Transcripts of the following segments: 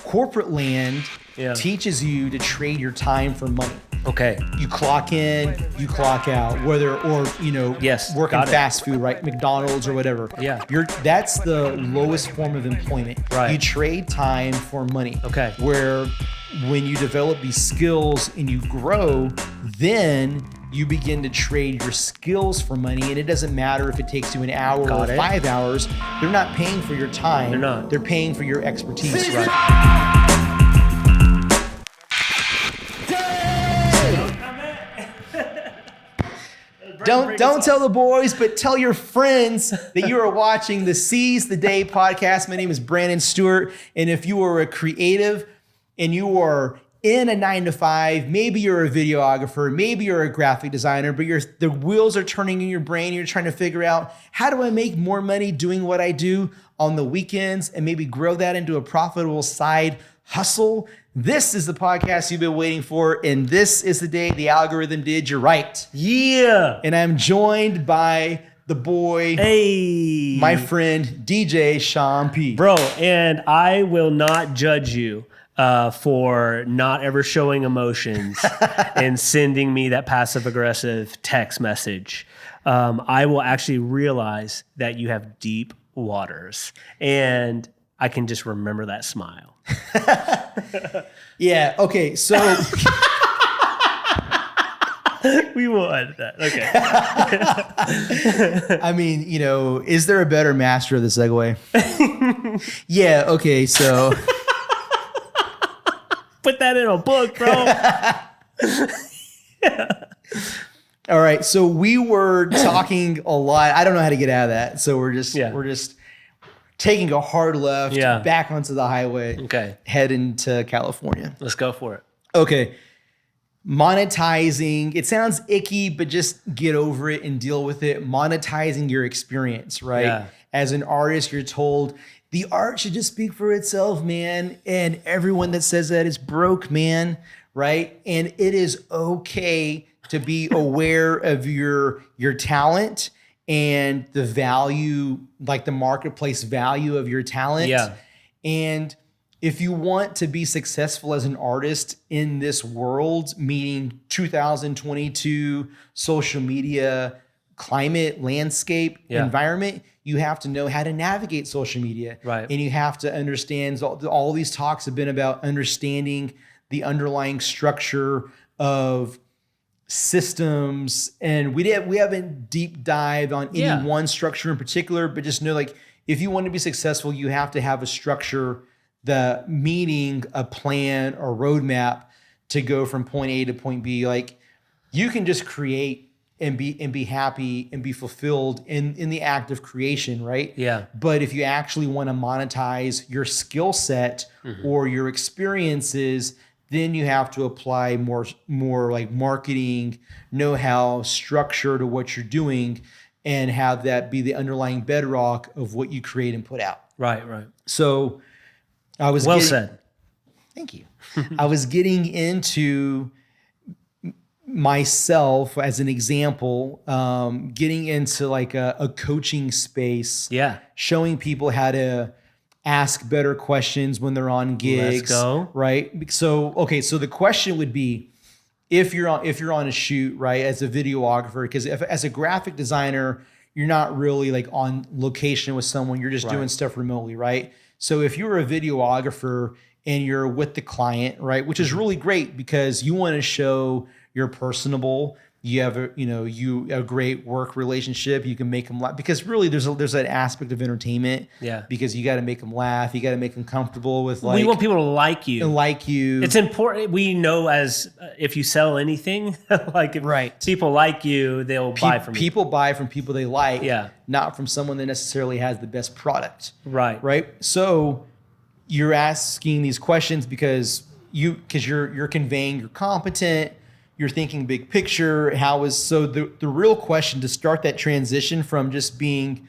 corporate land teaches you to trade your time for money. Okay. You clock in, you clock out, working fast food, right? McDonald's or whatever. Yeah. That's the lowest form of employment. Right. You trade time for money. Okay. Where when you develop these skills and you grow, then you begin to trade your skills for money, and it doesn't matter if it takes you an hour or 5 hours. They're not paying for your time. They're not. They're paying for your expertise. Right. Don't tell the boys, but tell your friends that you are watching the Seize the Day podcast. My name is Brandon Stewart, and if you are a creative and you are in a 9-to-5, maybe you're a videographer, maybe you're a graphic designer, but the wheels are turning in your brain. You're trying to figure out, how do I make more money doing what I do on the weekends and maybe grow that into a profitable side hustle? This is the podcast you've been waiting for, and this is the day the algorithm did you right. Yeah. And I'm joined by the boy, my friend, DJ Sean P. Bro, and I will not judge you for not ever showing emotions and sending me that passive-aggressive text message. I will actually realize that you have deep waters, and I can just remember that smile. Yeah, okay, so... We will edit that. Okay. I mean, is there a better master of the segue? Yeah, okay, so... Put that in a book, bro. Yeah. All right, so we were talking a lot. I don't know how to get out of that, so we're just taking a hard left back onto the highway. Okay. Heading to California. Let's go for it. Okay. Monetizing, it sounds icky, but just get over it and deal with it. Monetizing your experience, right? Yeah. As an artist, you're told the art should just speak for itself, man. And everyone that says that is broke, man, right? And it is okay to be aware of your talent and the value, like the marketplace value of your talent. Yeah. And if you want to be successful as an artist in this world, meaning 2022 social media climate, landscape, environment, you have to know how to navigate social media. Right. And you have to understand, all these talks have been about understanding the underlying structure of systems. And we haven't deep dived on any one structure in particular, but just know, like, if you want to be successful, you have to have a structure, meaning a plan or roadmap to go from point A to point B. Like, you can just create and be happy and be fulfilled in the act of creation, right? Yeah. But if you actually want to monetize your skill set or your experiences, then you have to apply more like marketing know-how, structure to what you're doing, and have that be the underlying bedrock of what you create and put out. Right. So I was said. Thank you. I was getting into myself as an example, getting into like a coaching space, showing people how to ask better questions when they're on gigs. Let's go. Right. So the question would be, if you're on a shoot, right, as a videographer, because as a graphic designer, you're not really like on location with someone, you're just doing stuff remotely, right? So if you're a videographer and you're with the client, right, which is really great because you want to show you're personable, you have a great work relationship, you can make them laugh, because really there's that aspect of entertainment, because you got to make them laugh, you got to make them comfortable with, like, we want people to like you. It's important. We know, as if you sell anything, like if people like you, they'll buy from you. People buy from people they like, not from someone that necessarily has the best product. Right. So you're asking these questions because you're conveying you're competent. You're thinking big picture. The real question to start that transition from just being,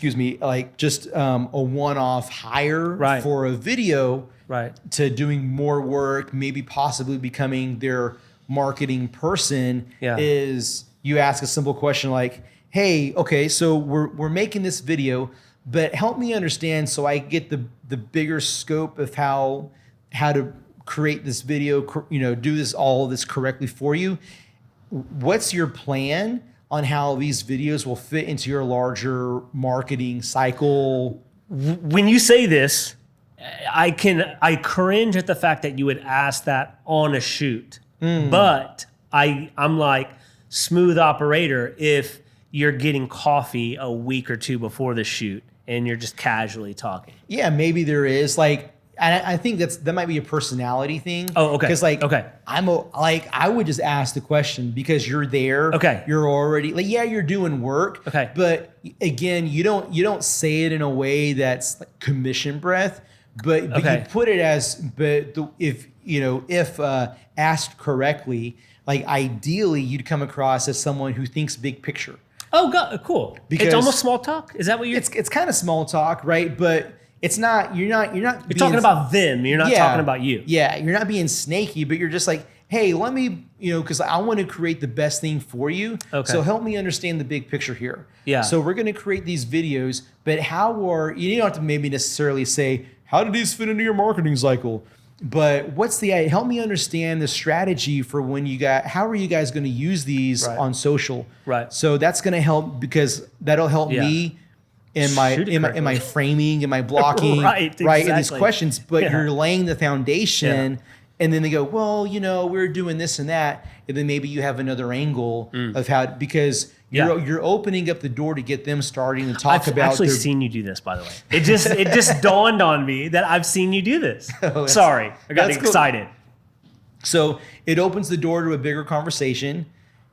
a one-off hire for a video, to doing more work, maybe possibly becoming their marketing person, is you ask a simple question like, hey, okay, so we're making this video, but help me understand so I get the bigger scope of how to create this video, do all of this correctly for you. What's your plan on how these videos will fit into your larger marketing cycle? When you say this, I cringe at the fact that you would ask that on a shoot. But I'm like, smooth operator if you're getting coffee a week or two before the shoot and you're just casually talking. Yeah, maybe there is I think that might be a personality thing. Oh, okay. Because I would just ask the question because you're there. Okay. You're already you're doing work. Okay. But again, you don't say it in a way that's like commission breath, but you put it as if asked correctly, like ideally you'd come across as someone who thinks big picture. Oh, God, cool. Because it's almost small talk. Is that what you're? It's kind of small talk, right? But it's not. You're talking about them. You're not talking about you. Yeah, you're not being snaky, but you're just like, hey, let me, because I want to create the best thing for you. Okay. So help me understand the big picture here. Yeah. So we're going to create these videos, but you don't have to maybe necessarily say, how do these fit into your marketing cycle? But help me understand the strategy for how are you guys going to use these on social? Right. So that's going to help because that'll help me in my framing, in my blocking, right, in these questions. But you're laying the foundation, and then they go, well, we're doing this and that, and then maybe you have another angle of how because you're opening up the door to get them starting to talk about. I've actually seen you do this, by the way. It just dawned on me that I've seen you do this. Sorry, I got excited. Cool. So it opens the door to a bigger conversation,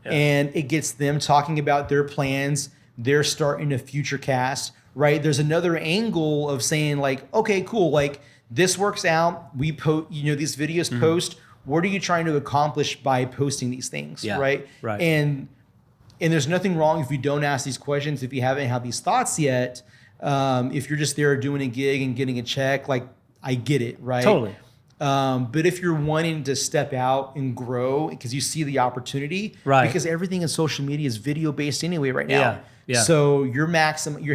and it gets them talking about their plans. They're starting a future cast, right? There's another angle of saying like, okay, cool, like this works out. We post, these videos post. What are you trying to accomplish by posting these things, right? Right. And there's nothing wrong if you don't ask these questions, if you haven't had these thoughts yet. If you're just there doing a gig and getting a check, like I get it, right? Totally. But if you're wanting to step out and grow because you see the opportunity, right? Because everything in social media is video based anyway right now. Yeah. Yeah. So you're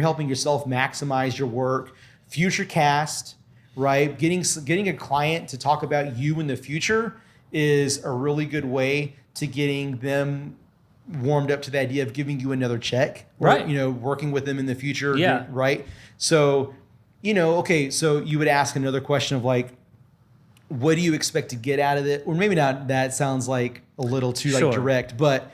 helping yourself maximize your work, future cast, right? Getting a client to talk about you in the future is a really good way to getting them warmed up to the idea of giving you another check, or, right? Working with them in the future, right? So, okay, so you would ask another question of like, what do you expect to get out of it? Or maybe not. That sounds like a little too direct, but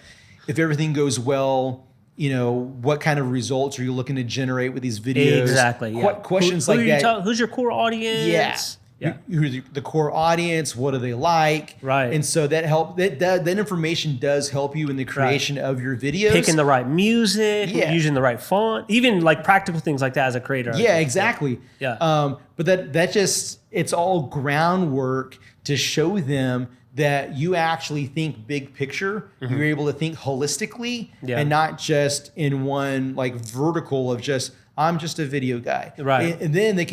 if everything goes well, what kind of results are you looking to generate with these videos? Exactly. Yeah. Questions like that. Who's your core audience? Yeah. Who's the core audience? What do they like? Right. And so that information does help you in the creation of your videos. Picking the right music, using the right font, even like practical things like that as a creator. Yeah, exactly. Yeah. But that just, it's all groundwork to show them that you actually think big picture. You're able to think holistically and not just in one like vertical of just, I'm just a video guy. Right. And then the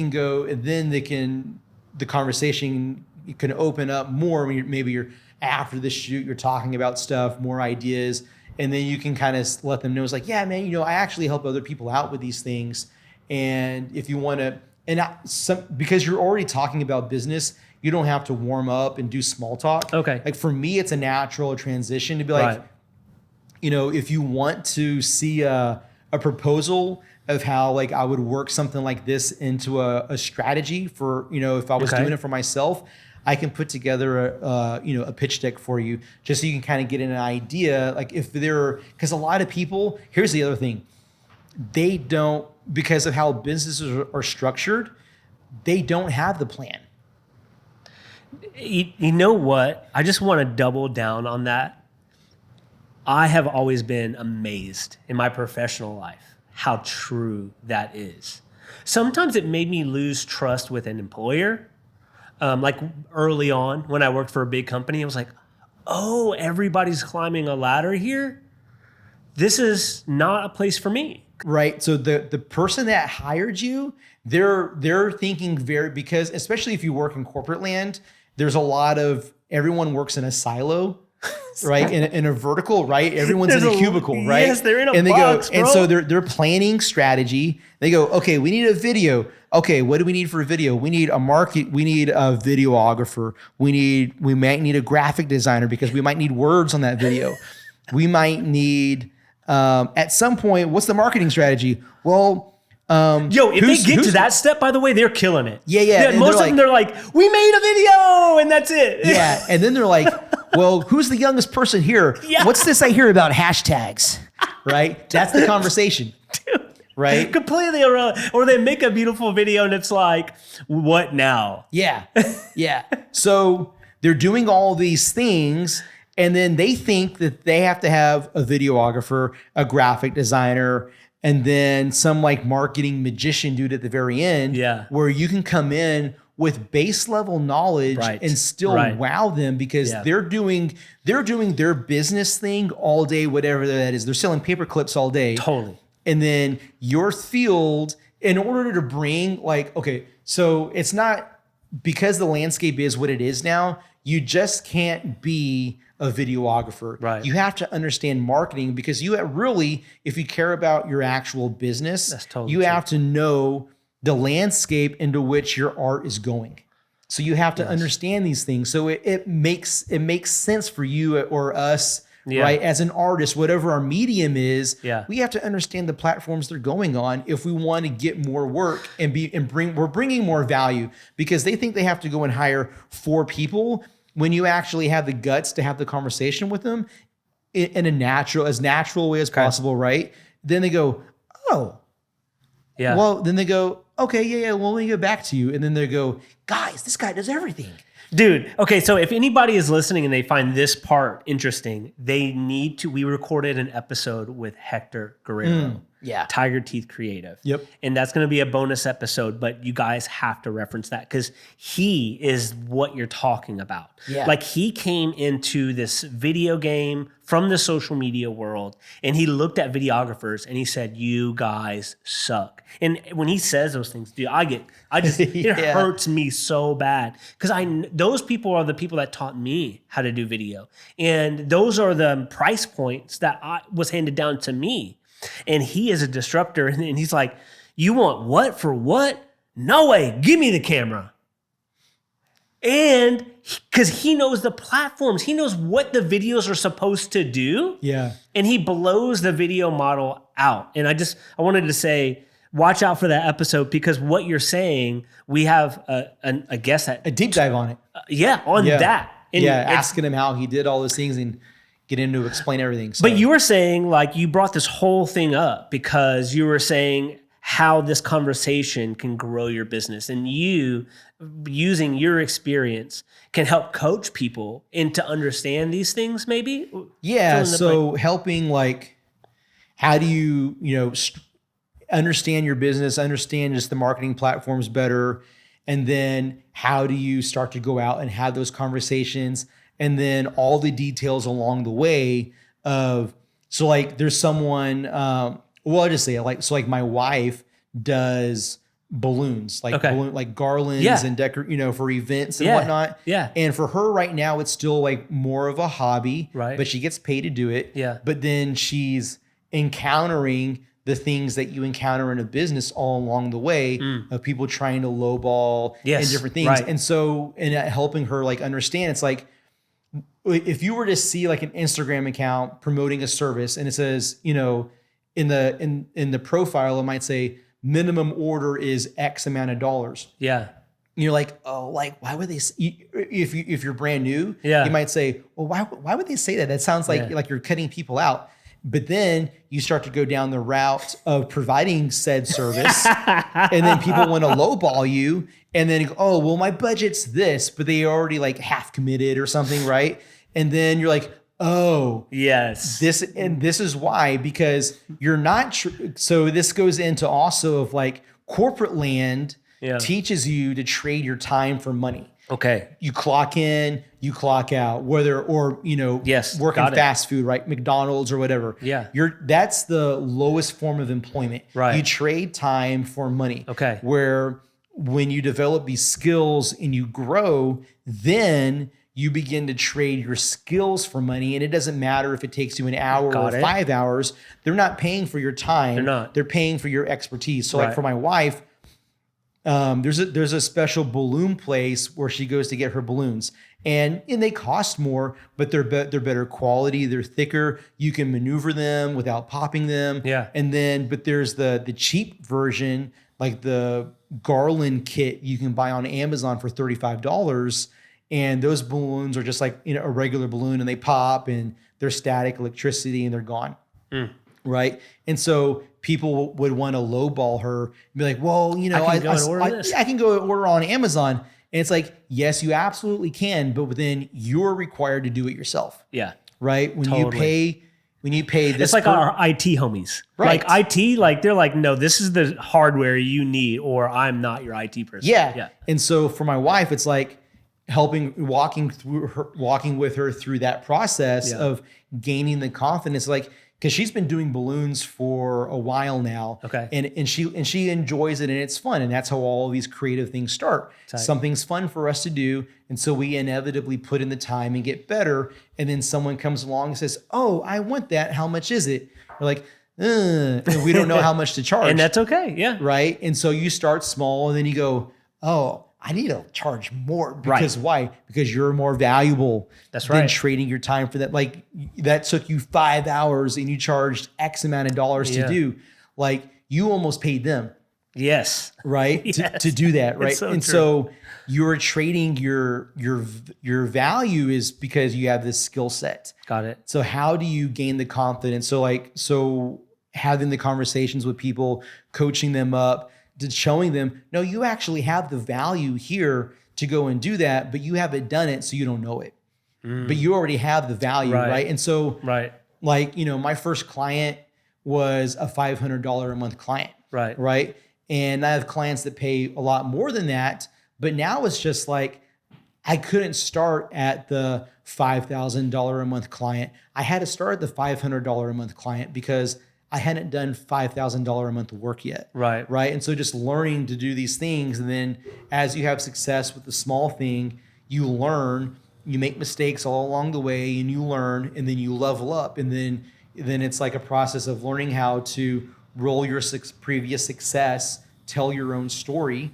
conversation can open up more. Maybe you're after the shoot, you're talking about stuff, more ideas, and then you can kind of let them know it's like, yeah, man, I actually help other people out with these things. And if you want to, because you're already talking about business, you don't have to warm up and do small talk. Okay. Like for me, it's a natural transition to be like, if you want to see a proposal of how like I would work something like this into a strategy for, if I was doing it for myself, I can put together a pitch deck for you just so you can kind of get an idea. Like because a lot of people, here's the other thing, they don't, because of how businesses are structured, they don't have the plan. You know what? I just want to double down on that. I have always been amazed in my professional life how true that is. Sometimes it made me lose trust with an employer. Like early on when I worked for a big company, I was like, oh, everybody's climbing a ladder here. This is not a place for me. Right. So the person that hired you, they're thinking because especially if you work in corporate land, there's a lot of everyone works in a silo, right? In a vertical, right? Everyone's in a cubicle, right? Yes, they're in a and they box, go, bro. and so they're planning strategy. They go, okay, we need a video. Okay, what do we need for a video? We need a market. We need a videographer. We might need a graphic designer because we might need words on that video. We might need at some point. What's the marketing strategy? Well. If they get to that step, by the way, they're killing it. Yeah. Most of them, they're like, we made a video, and that's it. Yeah, and then they're like, well, who's the youngest person here? Yeah. What's this I hear about hashtags? Right? That's the conversation. Dude, right? Completely irrelevant. Or they make a beautiful video, and it's like, what now? Yeah. So they're doing all these things, and then they think that they have to have a videographer, a graphic designer, and then some like marketing magician dude at the very end, where you can come in with base level knowledge and still wow them because they're doing their business thing all day, whatever that is. They're selling paper clips all day. Totally. And then your field, in order to bring so it's not because the landscape is what it is now, you just can't be a videographer. Right. You have to understand marketing because you really, if you care about your actual business, you have to know the landscape into which your art is going. So you have to understand these things. So it makes sense for you or us, right? As an artist, whatever our medium is, we have to understand the platforms they're going on if we want to get more work and we're bringing more value because they think they have to go and hire 4 people. When you actually have the guts to have the conversation with them in a natural way as possible, right? Then they go, oh, yeah. Well, then they go, okay, yeah. Well, let me get back to you. And then they go, guys, this guy does everything. Dude, okay, so if anybody is listening and they find this part interesting, we recorded an episode with Hector Guerrero. Tiger Teeth Creative. Yep. And that's going to be a bonus episode, but you guys have to reference that because he is what you're talking about. Yeah. Like he came into this video game from the social media world and he looked at videographers and he said, you guys suck. And when he says those things, dude, it hurts me so bad because those people are the people that taught me how to do video. And those are the price points that was handed down to me. And he is a disruptor. And he's like, you want what for what? No way. Give me the camera. And because he knows the platforms, he knows what the videos are supposed to do. Yeah. And he blows the video model out. And I wanted to say, watch out for that episode because what you're saying, we have a guest at a deep dive on it. That. And asking him how he did all those things and get into explain everything. So. But you were saying like you brought this whole thing up because you were saying how this conversation can grow your business and you using your experience can help coach people into understand these things maybe? Yeah. So helping like, how do you understand your business, understand just the marketing platforms better. And then how do you start to go out and have those conversations? And then all the details along the way of, so like there's someone, I'll just say it like my wife does balloons, like garlands and for events and whatnot. Yeah. And for her right now, it's still like more of a hobby, right? But she gets paid to do it. Yeah. But then she's encountering the things that you encounter in a business all along the way of people trying to lowball and different things. Right. And so, helping her like understand, it's like, if you were to see like an Instagram account promoting a service and it says, in the profile, it might say minimum order is X amount of dollars. Yeah. And you're like, oh, like, why would they, if you're brand new, you might say, well, why would they say that? That sounds like you're cutting people out. But then you start to go down the route of providing said service and then people want to lowball you and then, oh, well, my budget's this, but they already like half committed or something, right? And then you're like, oh, yes, this is why, because you're not, so this goes into also of like corporate land teaches you to trade your time for money. Okay. You clock in, you clock out, working fast food, right? McDonald's or whatever. Yeah. That's the lowest form of employment. Right. You trade time for money. Okay. Where when you develop these skills and you grow, then you begin to trade your skills for money. And it doesn't matter if it takes you an hour or 5 hours. They're not paying for your time. They're not. They're paying for your expertise. So like for my wife, there's a special balloon place where she goes to get her balloons, and they cost more, but they're better quality. They're thicker. You can maneuver them without popping them. Yeah. And then, but there's the cheap version, like the Garland kit you can buy on Amazon for $35. And those balloons are just like a regular balloon, and they pop and they're static electricity and they're gone. Right. And so people would want to lowball her and be like, well, I can go order on Amazon. And it's like, yes, you absolutely can, but then you're required to do it yourself. Yeah. Right. When you pay this, it's like our IT homies, right? Like IT, like they're like, no, this is the hardware you need, or I'm not your IT person. Yeah. And so for my wife, it's like walking with her through that process of gaining the confidence, like, because she's been doing balloons for a while now. Okay. And she enjoys it, and it's fun. And that's how all these creative things start. Tight. Something's fun for us to do. And so we inevitably put in the time and get better. And then someone comes along and says, oh, I want that. How much is it? We're like, and we don't know how much to charge. And that's okay. Yeah. Right. And so you start small, and then you go, oh, I need to charge more. Because why? Because you're more valuable than trading your time for that. Like, that took you 5 hours and you charged X amount of dollars to do. Like, you almost paid them. Yes. Right. Yes. To do that. Right. So and true. so you're trading your value is because you have this skill set. Got it. So how do you gain the confidence? So having the conversations with people, coaching them up, to showing them, no, you actually have the value here to go and do that, but you haven't done it, so you don't know it. But you already have the value, right? And so, like, my first client was a $500 a month client, right? And I have clients that pay a lot more than that, but now it's just like, I couldn't start at the $5,000 a month client. I had to start at the $500 a month client because I hadn't done $5,000 a month work yet. Right. And so just learning to do these things. And then as you have success with the small thing, you learn, you make mistakes all along the way, and you learn, and then you level up. And then it's like a process of learning how to roll your previous success, tell your own story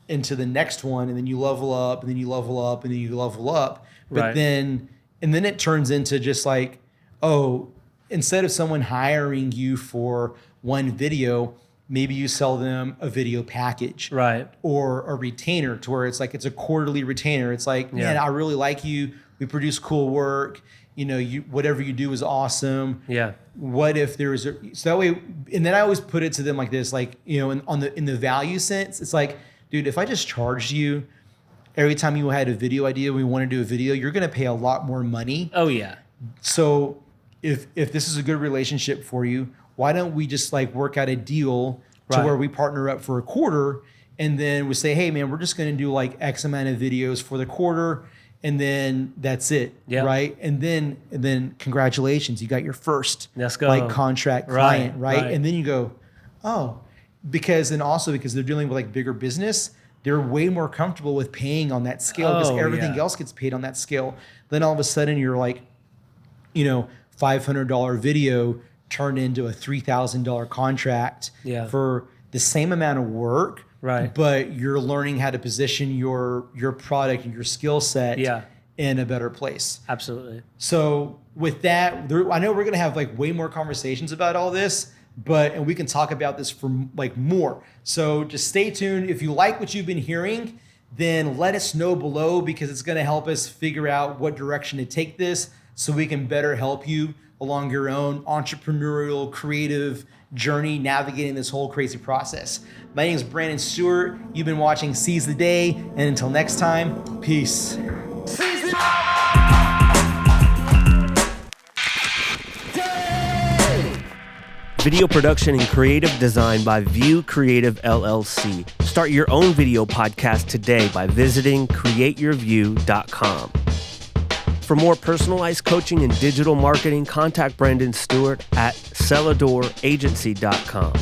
into the next one. And then you level up, and then you level up, and then you level up. But then it turns into just like, oh, instead of someone hiring you for one video, maybe you sell them a video package, or a retainer, to where it's like, it's a quarterly retainer. It's like, man, I really like you. We produce cool work. Whatever you do is awesome. Yeah. What if so that way, and then I always put it to them like this, like, in the value sense, it's like, dude, if I just charged you every time you had a video idea, we want to do a video, you're going to pay a lot more money. Oh yeah. So if this is a good relationship for you, why don't we just like work out a deal to where we partner up for a quarter, and then we say, hey man, we're just going to do like X amount of videos for the quarter, and then that's it. Right. And then congratulations, you got your first contract client. Right. And then you go, oh, because they're dealing with like bigger business, they're way more comfortable with paying on that scale, because everything else gets paid on that scale. Then all of a sudden you're like, $500 video turned into a $3,000 contract for the same amount of work, but you're learning how to position your product and your skill set in a better place. Absolutely. So with that, I know we're going to have like way more conversations about all this, and we can talk about this for like more. So just stay tuned. If you like what you've been hearing, then let us know below, because it's going to help us figure out what direction to take this, so we can better help you along your own entrepreneurial, creative journey, navigating this whole crazy process. My name is Brandon Stewart. You've been watching Seize the Day. And until next time, peace. Video production and creative design by View Creative LLC. Start your own video podcast today by visiting createyourview.com. For more personalized coaching and digital marketing, contact Brandon Stewart at celladoragency.com.